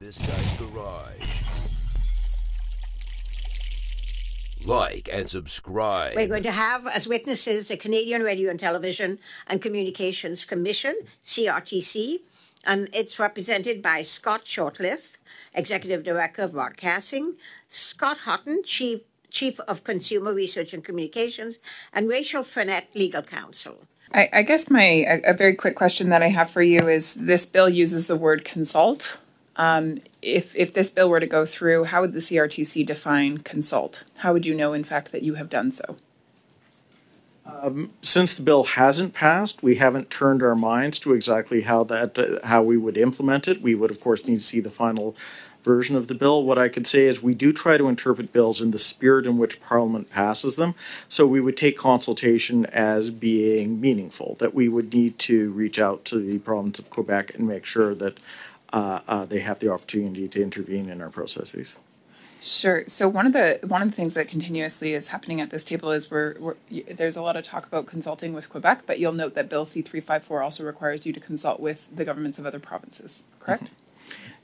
This guy's garage. Like and subscribe. We're going to have as witnesses the Canadian Radio and Television and Communications Commission, CRTC, and it's represented by Scott Shortliff, Executive Director of Broadcasting, Scott Houghton, Chief of Consumer Research and Communications, and Rachel Frenette, Legal Counsel. I guess a very quick question that I have for you is this bill uses the word consult. If this bill were to go through, how would the CRTC define consult? How would you know, in fact, that you have done so? Since the bill hasn't passed, we haven't turned our minds to exactly how we would implement it. We would, of course, need to see the final version of the bill. What I could say is we do try to interpret bills in the spirit in which Parliament passes them. So we would take consultation as being meaningful, that we would need to reach out to the province of Quebec and make sure that they have the opportunity to intervene in our processes. Sure. So one of the things that continuously is happening at this table is there's a lot of talk about consulting with Quebec, but you'll note that Bill C-354 also requires you to consult with the governments of other provinces, correct? Mm-hmm.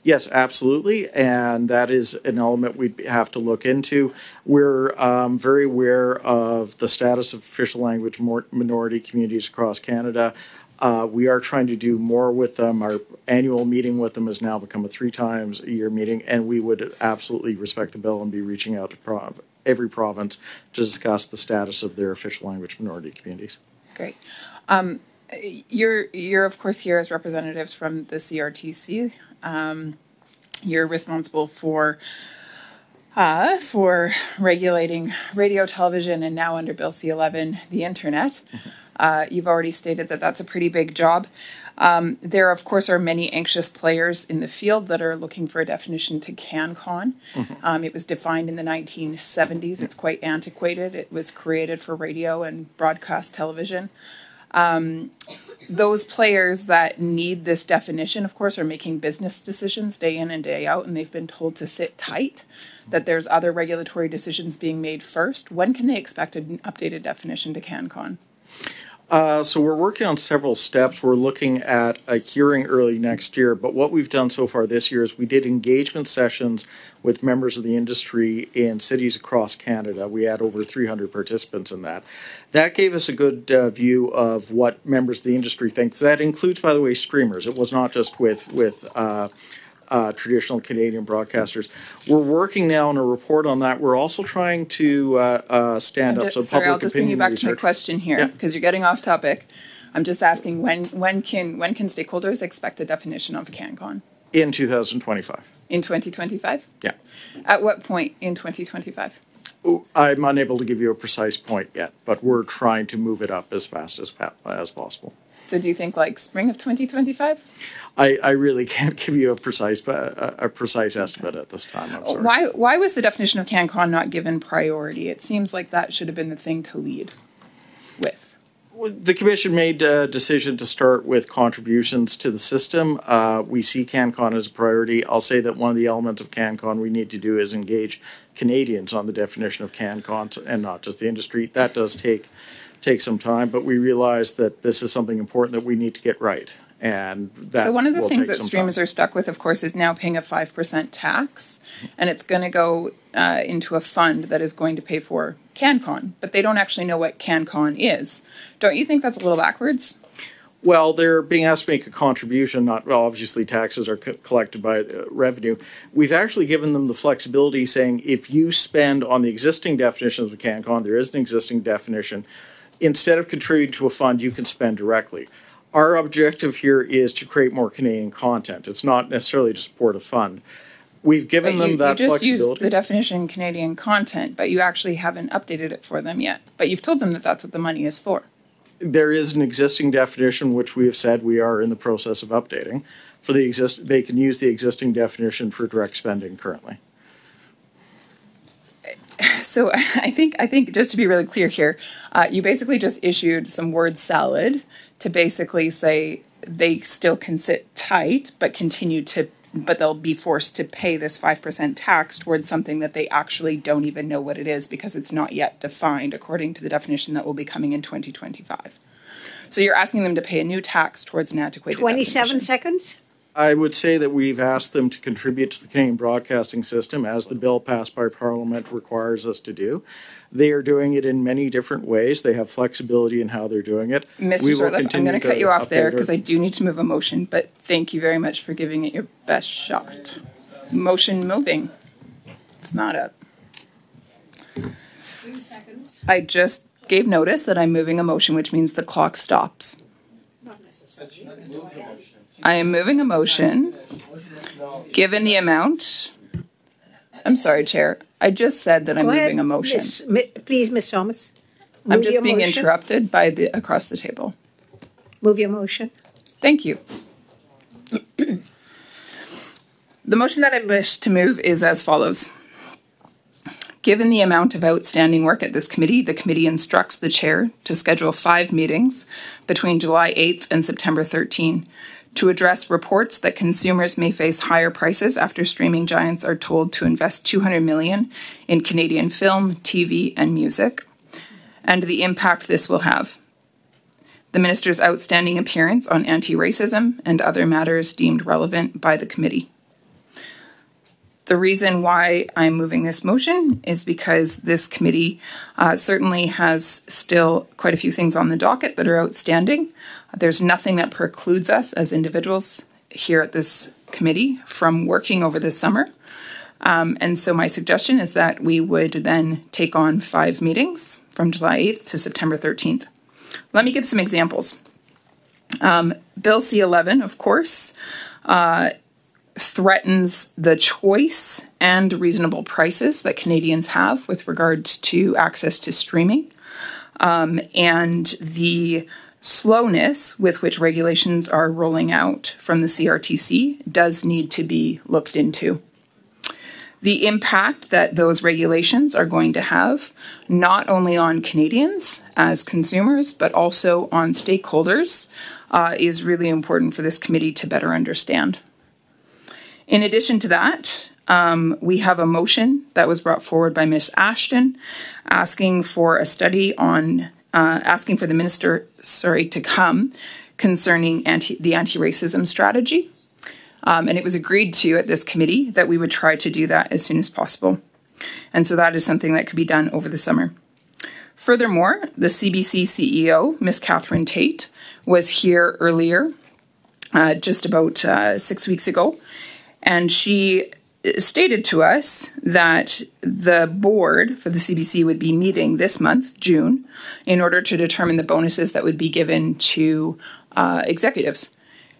Yes, absolutely, and that is an element we'd have to look into. We're very aware of the status of official language minority communities across Canada. We are trying to do more with them. Our annual meeting with them has now become a 3 times a year meeting, and we would absolutely respect the bill and be reaching out to every province to discuss the status of their official language minority communities. Great. You're of course here as representatives from the CRTC. You're responsible for regulating radio, television, and now under Bill C-11, the internet. Mm-hmm. You've already stated that that's a pretty big job. There, of course, are many anxious players in the field that are looking for a definition to CanCon. Mm-hmm. It was defined in the 1970s. It's quite antiquated. It was created for radio and broadcast television. Those players that need this definition, of course, are making business decisions day in and day out, and they've been told to sit tight, that there's other regulatory decisions being made first. When can they expect an updated definition to CanCon? So we're working on several steps. We're looking at a hearing early next year, but what we've done so far this year is we did engagement sessions with members of the industry in cities across Canada. We had over 300 participants in that. That gave us a good view of what members of the industry think. That includes, by the way, streamers. It was not just with traditional Canadian broadcasters. We're working now on a report on that. We're also trying to stand up some public opinion research. I'll just bring you back to my question here, because you're getting off topic. I'm just asking, when can stakeholders expect a definition of CanCon? In 2025. In 2025? Yeah. At what point in 2025? I'm unable to give you a precise point yet, but we're trying to move it up as fast as possible. So do you think like spring of 2025? I really can't give you a precise estimate at this time. I'm sorry. Why was the definition of CanCon not given priority? It seems like that should have been the thing to lead with. The Commission made a decision to start with contributions to the system. We see CanCon as a priority. I'll say that one of the elements of CanCon we need to do is engage Canadians on the definition of CanCon and not just the industry. That does take some time, but we realize that this is something important that we need to get right. And that so one of the things that streamers are stuck with, of course, is now paying a 5% tax, and it's going to go into a fund that is going to pay for CanCon, but they don't actually know what CanCon is. Don't you think that's a little backwards? Well, they're being asked to make a contribution. Obviously, taxes are collected by revenue. We've actually given them the flexibility, saying if you spend on the existing definitions of CanCon, there is an existing definition. Instead of contributing to a fund, you can spend directly. Our objective here is to create more Canadian content. It's not necessarily to support a fund. We've given them that flexibility. You just used the definition Canadian content, but you actually haven't updated it for them yet. But you've told them that that's what the money is for. There is an existing definition, which we have said we are in the process of updating. They can use the existing definition for direct spending currently. So I think just to be really clear here, you basically just issued some word salad to basically say they still can sit tight, but they'll be forced to pay this 5% tax towards something that they actually don't even know what it is because it's not yet defined according to the definition that will be coming in 2025. So you're asking them to pay a new tax towards an antiquated 27 definition. seconds? I would say that we've asked them to contribute to the Canadian broadcasting system as the bill passed by Parliament requires us to do. They are doing it in many different ways. They have flexibility in how they're doing it. Mr. Shortliff, I'm going to cut you off there because I do need to move a motion, but thank you very much for giving it your best shot. Motion moving. It's not up. 3 seconds. I just gave notice that I'm moving a motion, which means the clock stops. Not necessarily. I am moving a motion, given the amount. I'm sorry, Chair. I just said that I'm Go ahead, moving a motion. Please, Ms. Thomas. I'm Move just your being motion. interrupted by the across the table. Move your motion. Thank you. The motion that I wish to move is as follows. Given the amount of outstanding work at this committee, the committee instructs the chair to schedule 5 meetings between July 8th and September 13 to address reports that consumers may face higher prices after streaming giants are told to invest $200 million in Canadian film, TV, and music, and the impact this will have. The minister's outstanding appearance on anti-racism and other matters deemed relevant by the committee. The reason why I'm moving this motion is because this committee certainly has still quite a few things on the docket that are outstanding. There's nothing that precludes us as individuals here at this committee from working over the summer. And so my suggestion is that we would then take on 5 meetings from July 8th to September 13th. Let me give some examples. Bill C-11, of course, threatens the choice and reasonable prices that Canadians have with regards to access to streaming, and the slowness with which regulations are rolling out from the CRTC does need to be looked into. The impact that those regulations are going to have, not only on Canadians as consumers, but also on stakeholders, is really important for this committee to better understand. In addition to that, we have a motion that was brought forward by Ms. Ashton asking for a study on, asking for the minister, to come concerning the anti-racism strategy. And it was agreed to at this committee that we would try to do that as soon as possible. And so that is something that could be done over the summer. Furthermore, the CBC CEO, Ms. Catherine Tate, was here earlier, just about 6 weeks ago, and she stated to us that the board for the CBC would be meeting this month, June, in order to determine the bonuses that would be given to executives.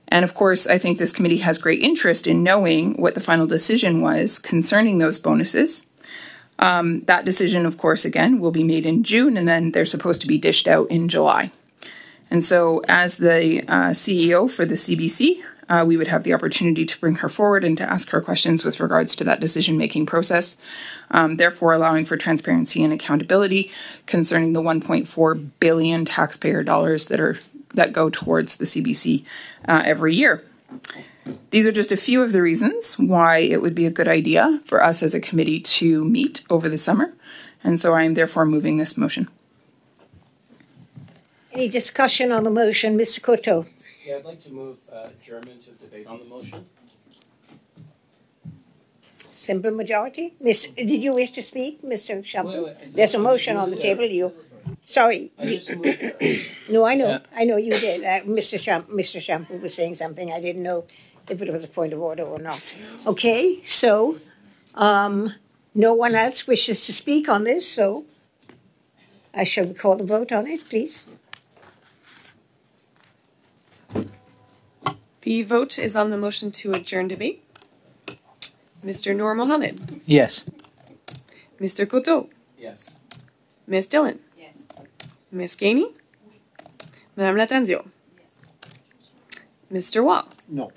And of course, I think this committee has great interest in knowing what the final decision was concerning those bonuses. That decision, of course, again, will be made in June, and then they're supposed to be dished out in July. And so as the CEO for the CBC, we would have the opportunity to bring her forward and to ask her questions with regards to that decision-making process, therefore allowing for transparency and accountability concerning the $1.4 billion taxpayer dollars that go towards the CBC every year. These are just a few of the reasons why it would be a good idea for us as a committee to meet over the summer, and so I am therefore moving this motion. Any discussion on the motion? Mr. Coteau. Yeah, I'd like to move adjournment of debate on the motion. Simple majority. Did you wish to speak, Mr. Shampoo? Wait. There's a motion on the table. Sorry. I just moved. No, I know. Yeah. I know you did. Mr. Shampoo was saying something. I didn't know if it was a point of order or not. Okay, so no one else wishes to speak on this, so I shall call the vote on it, please. The vote is on the motion to adjourn debate. Mr. Noor Mohammed. Yes. Mr. Coteau. Yes. Ms. Dillon. Yes. Ms. Gainey. Madame Latanzio. Mr. Wall. No.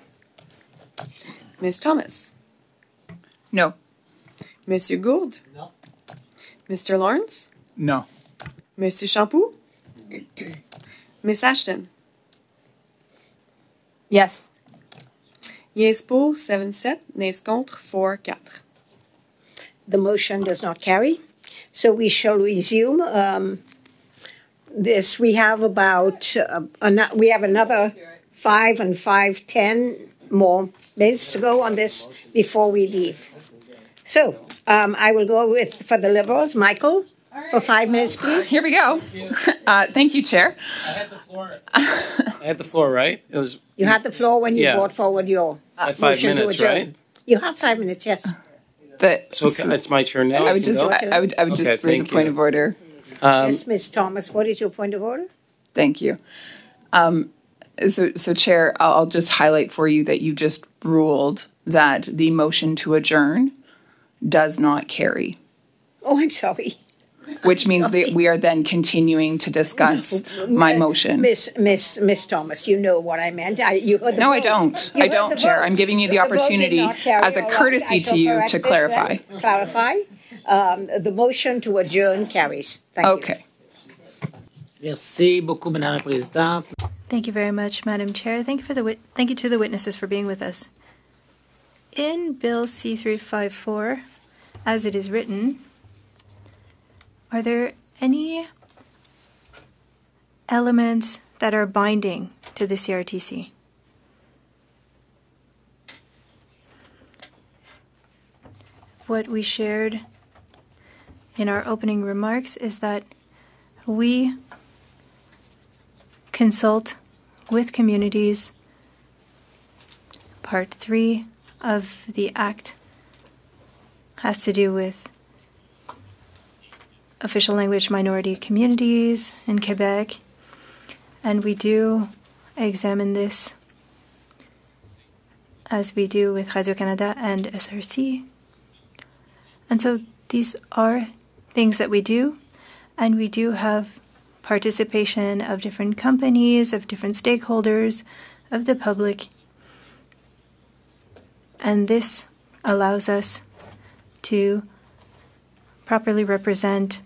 Ms. Thomas. No. Monsieur Gould. No. Mr. Lawrence. No. Monsieur Shampoo. Ms. Ashton. Yes. Yes pour 7-7, nays contre 4-4. The motion does not carry. So we shall resume this. We have about we have another 5 and 5:10 more minutes to go on this before we leave. So I will go with, for the Liberals, Michael, for 5 minutes, please. Here we go. Thank you, Chair. I had the floor. I had the floor, right? It was. You had the floor when you Yeah. brought forward your I have 5 motion to minutes, adjourn. right? You have 5 minutes, yes. So it's my turn now. I would just, Go? I would Okay, just raise a thank point you. of order. Yes, Ms. Thomas, what is your point of order? Thank you. So Chair, I'll just highlight for you that you just ruled that the motion to adjourn does not carry, Oh, I'm sorry. which means that we are then continuing to discuss my motion. Miss Thomas, you know what I meant. You heard the No, vote. I don't. You I heard don't, the Chair. vote. I'm giving you the vote did opportunity not carry. as a All right, courtesy I to shall you correct to this clarify. then. Clarify. The motion to adjourn carries. Thank you. Okay. Merci beaucoup, Madame la Présidente. Thank you very much, Madam Chair. Thank you to the witnesses for being with us. In Bill C-354, as it is written, are there any elements that are binding to the CRTC? What we shared in our opening remarks is that we consult with communities. Part 3 of the Act has to do with official language minority communities in Quebec, and we do examine this as we do with Radio-Canada and SRC. And so these are things that we do, and we do have participation of different companies, of different stakeholders, of the public. And this allows us to properly represent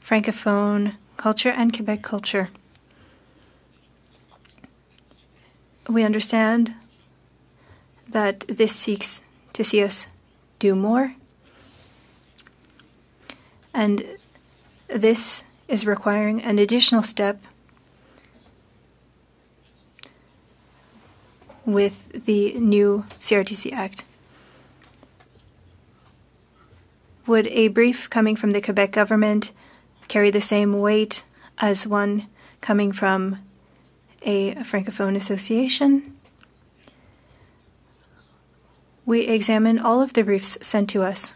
Francophone culture and Quebec culture. We understand that this seeks to see us do more, and this is requiring an additional step with the new CRTC Act. Would a brief coming from the Quebec government carry the same weight as one coming from a Francophone association? We examine all of the briefs sent to us,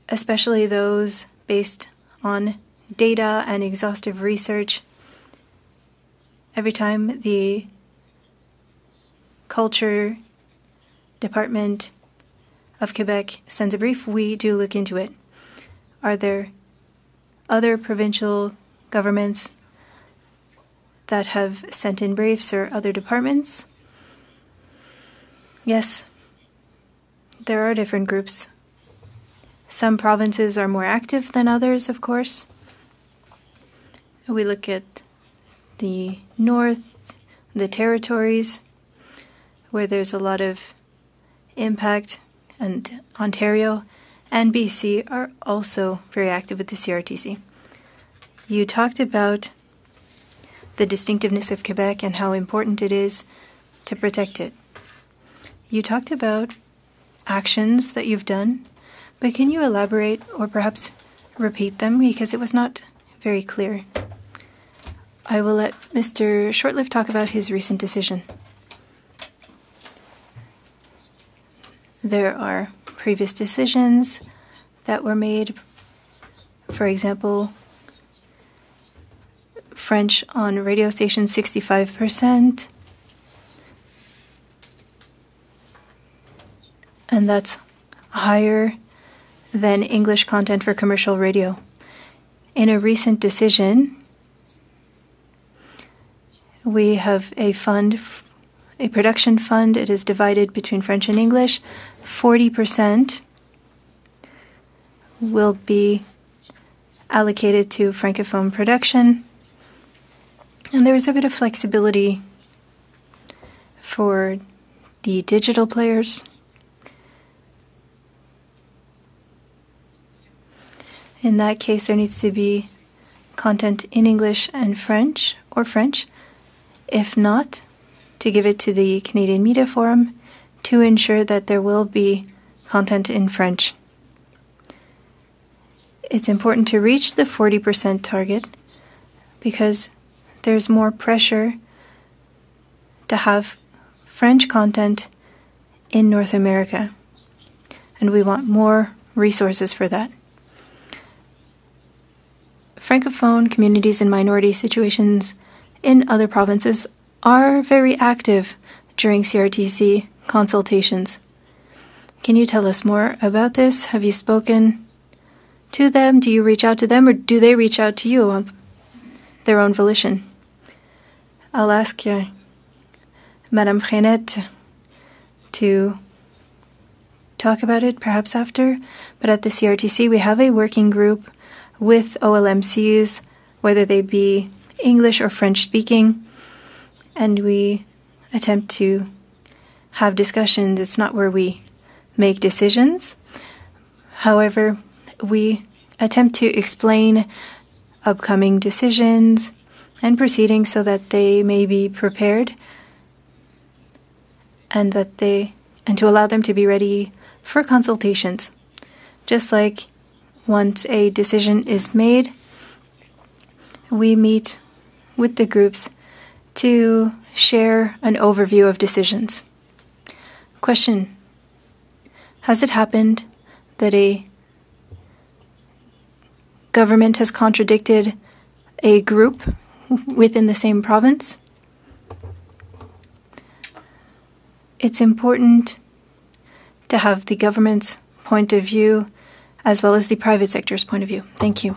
especially those based on data and exhaustive research. Every time the Culture Department of Quebec sends a brief, we do look into it. Are there other provincial governments that have sent in briefs, or other departments? Yes, there are different groups. Some provinces are more active than others, of course. We look at the north, the territories, where there's a lot of impact, and Ontario and BC are also very active with the CRTC. You talked about the distinctiveness of Quebec and how important it is to protect it. You talked about actions that you've done, but can you elaborate or perhaps repeat them, because it was not very clear? I will let Mr. Shortlift talk about his recent decision. There are previous decisions that were made, for example, French on radio stations 65%, and that's higher than English content for commercial radio. In a recent decision, we have a fund, a production fund. It is divided between French and English. 40% will be allocated to Francophone production. And there is a bit of flexibility for the digital players. In that case, there needs to be content in English and French, or French. If not, to give it to the Canadian Media Forum to ensure that there will be content in French. It's important to reach the 40% target because there's more pressure to have French content in North America, and we want more resources for that. Francophone communities and minority situations in other provinces are very active during CRTC consultations. Can you tell us more about this? Have you spoken to them? Do you reach out to them, or do they reach out to you on their own volition? I'll ask Madame Frenette to talk about it perhaps after, but at the CRTC we have a working group with OLMCs, whether they be English or French speaking, and we attempt to have discussions. It's not where we make decisions. However, we attempt to explain upcoming decisions and proceedings so that they may be prepared and to allow them to be ready for consultations. Just like once a decision is made, we meet with the groups to share an overview of decisions. Question: has it happened that a government has contradicted a group within the same province? It's important to have the government's point of view as well as the private sector's point of view. Thank you.